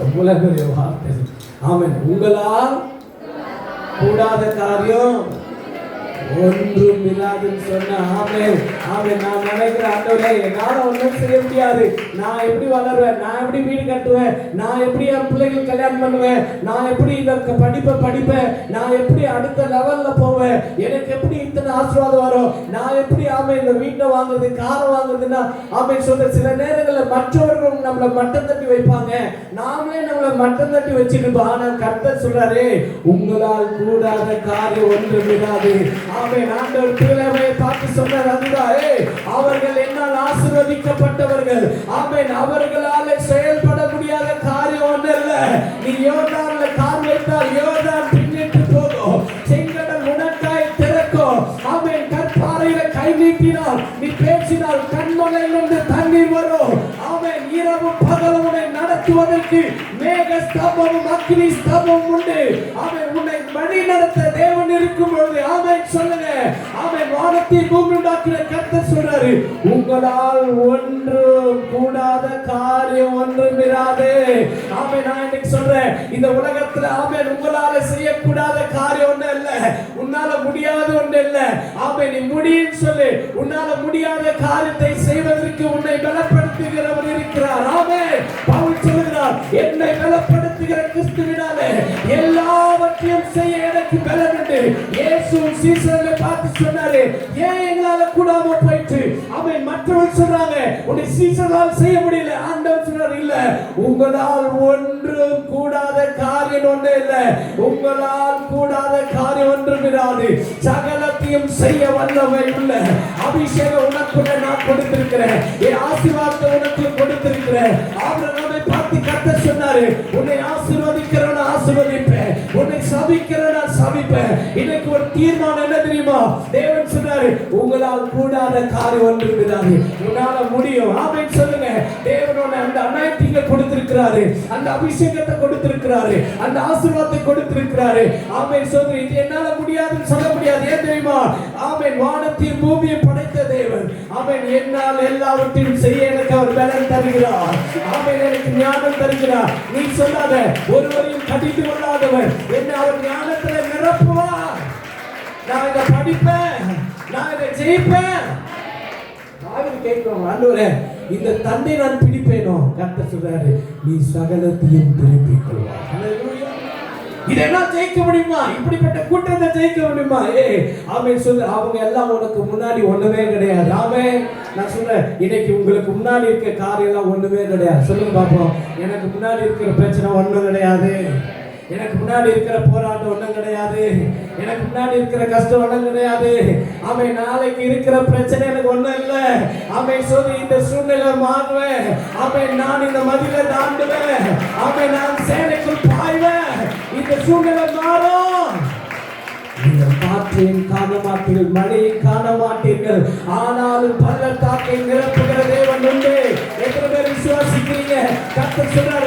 எவ்வளவு பெரிய வார்த்தை. ஆமென். உங்களால் கூடாத காரியம் ஒன்றும் இல்லாதுன்னு சொன்ன. ஆமென். ஆமென். நான் நினைக்கிறேன், ஆண்டவரே என்னால ஒன்றும் செய்ய முடியாது, நான் எப்படி வளருவேன், நான் எப்படி வீடு கட்டுவேன், நான் எப்படி என் பிள்ளைகள் கல்யாணம் பண்ணுவேன், நான் எப்படி இந்த படிப்பை படிப்பேன், நான் எப்படி அடுத்த லெவல்ல போவேன், எனக்கு எப்படி இத்தனை ஆசீர்வாதம் வரும், நான் எப்படி ஆமென் இந்த வீட்டை வாங்குறது காரை வாங்குறதுன்னா ஆமென் சொல்ற. சில நேரங்களில் மற்றவர்கள் நம்மளை மட்டம் தட்டி வைப்பாங்க, நாமளே நம்மளை மட்டம் தட்டி வச்சிருப்போம். ஆனால் கர்த்தர் சொல்றாரு, உங்களால் கூடாத காரியம் ஒன்றும் இராது. ஆமென். ஆண்டவர் பிள்ளைகளை பார்த்து சொன்னார், அதுதான் அவர்கள் என்னால் ஆசீர்வதிக்கப்பட்டவர்கள். ஆமென். அவர்களால் செயல்பட முடியாத காரியம் ஒன்று இல்ல. நீ யோர்தான்ல கால் வைத்தால் யோர்தான் பின்னிட்டு போகும், செங்கடல் உனக்காய் திறக்கும். ஆமென். கற்பாறையில கை நீட்டினால், நீ பேசினால் கண்மலையிலிருந்து தண்ணீர் வரும். ஆமென். இரவும் பகலும் உன்னை நடத்துவதற்கு மேக ஸ்தம்பமும் அக்னி ஸ்தம்பமும் உண்டு. ஆமென். உன்னை வழி நடத்த தேவன் இருக்கும் பொழுது ஆமென் சொல்லுங்க. ஆமென். வானத்தை பூமி உண்டாக்கின கர்த்தர் சொல்றாரு, உங்களால் ஒன்றும் கூடாத காரியம் ஒன்றும் இராது. ஆமென். நான் இன்னைக்கு சொல்றேன், இந்த உலகத்துல ஆமென் உங்களால செய்யக்கூடாத காரியம் ஒண்ணு இல்ல, உன்னால முடியாத ஒண்ணு இல்ல. ஆமென். நீ முடியும் சொல்லு. உன்னால முடியாத காரியத்தை செய்வதற்கு உன்னை பலப்படுத்துகிறவர் இருக்கிறார். ஆமென். பவுல் சொல்கிறார், என்னை பலப்படுத்துகிற கிறிஸ்துவினாலே எல்லாவற்றையும் செய்ய எனக்கு பலன் உண்டு. இயேசு சீசர்களை பார்த்து சொன்னாரு, ஏன் எங்களால கூடாம போயிட்டு. ஆமென். மற்றவர்கள் சொல்றாங்க, உன்னை சீசர்களால் செய்ய முடியல. ஆண்டவர் சொல்றாரு, இல்ல, உங்களால் ஒன்றும் கூடாத காரியம் ஒன்று இல்ல, உங்களால் கூடாத காரியம் ஒன்றும் இராது. சகலத்தையும் செய்ய வல்லமை உள்ள அபிஷேகம் உனக்குள்ள நான் கொடுத்திருக்கிறேன், என் ஆசீர்வாதத்தை உனக்கு கொடுத்திருக்கிறேன். ஆபிரகாமை பார்த்து கர்த்தர் சொன்னாரு, உன்னை ஆசீர்வதிக்கிறவன் ஆசீர்வதிப்பேன், உன்னை சபிக்கிறவன் சபிப்பேன். இன்னைக்கு ஒரு தீர்மானம் என்ன தெரியுமா? தேவன் சொன்னாரு, உங்களால் கூடாத காரியம் ஒன்றும் இராது, உன்னால முடியும். ஆமென் சொல்லுங்க. தேவனோட அந்த அனாயிட்டிங்கை கொடுத்திருக்கிறாரு, அந்த அபிஷேகத்தை கொடுத்திருக்கிறாரு, அந்த ஆசீர்வாதத்தை கொடுத்திருக்கிறாரு. ஆமென் சொல்லுங்க. இது என்னால முடியாதுன்னு சொல்ல முடியாது. ஏன் தெரியுமா? ஆமென். வானத்தையும் பூமியை படைத்த தேவன். ஆமென். என்னால் எல்லாவற்றையும் செய்ய எனக்கு அவர் பலன் தருகிறார். ஆமென். எனக்கு ஞானம் தருகிறார். நீ சொல்லாத, ஒருவரையும் கடிந்து கொள்ளாதவர் என்னை அவர் ஞானத்துல நிரப்புவார். நான் இதை படிப்பேன், நான் இதை ஜெயிப்பேன். கேட்கிறோம், ஆண்டவரே இந்த தந்தை நான் பிடிப்பேனோ. கர்த்தர் சொல்றாரு, நீ சகலத்தையும் திருப்பிக் கொள்வாய். ஹல்லேலூயா. இதெல்லாம் ஜெயிக்க முடியுமா? இப்படிப்பட்ட கூட்டத்தை ஜெயிக்க முடியுமா? ஆமென் சொல்லு. அவங்க எல்லாம் உனக்கு முன்னாடி ஒண்ணுமே கிடையாது. ஆமென். நான் சொல்றேன், இன்னைக்கு உங்களுக்கு முன்னாடி இருக்க காரியம் எல்லாம் ஒண்ணுமே கிடையாது. சொல்லுங்க பாப்போம். எனக்கு முன்னாடி இருக்கிற பிரச்சனை ஒண்ணும் கிடையாது, எனக்கு முன்னாடி இருக்கிற போராட்டம் ஒண்ணும் கிடையாது, எனக்கு முன்னாடி இருக்கிற கஷ்டம் ஒண்ணும் கிடையாது. ஆமென். நாளைக்கு இருக்கிற பிரச்சனை எனக்கு ஒண்ணும் இல்ல. ஆமென் சொல்லி இந்த சூழ்நிலை மாறுவேன். ஆமென். நான் இந்த மதிலை தாண்டுவேன். ஆமென். நான் சேனைக்குள் பாய்வேன். இந்த சூழ்நிலை மாறும். நீங்கள் காற்றையும் காண மாட்டீர்கள், மழையை காண மாட்டீர்கள், ஆனாலும் பள்ளத்தாக்கை நிரப்புகிற தேவன் உண்டு. எத்தனை பேர் விசுவாசிக்கிறீங்க? கர்த்தர் சொல்றார்,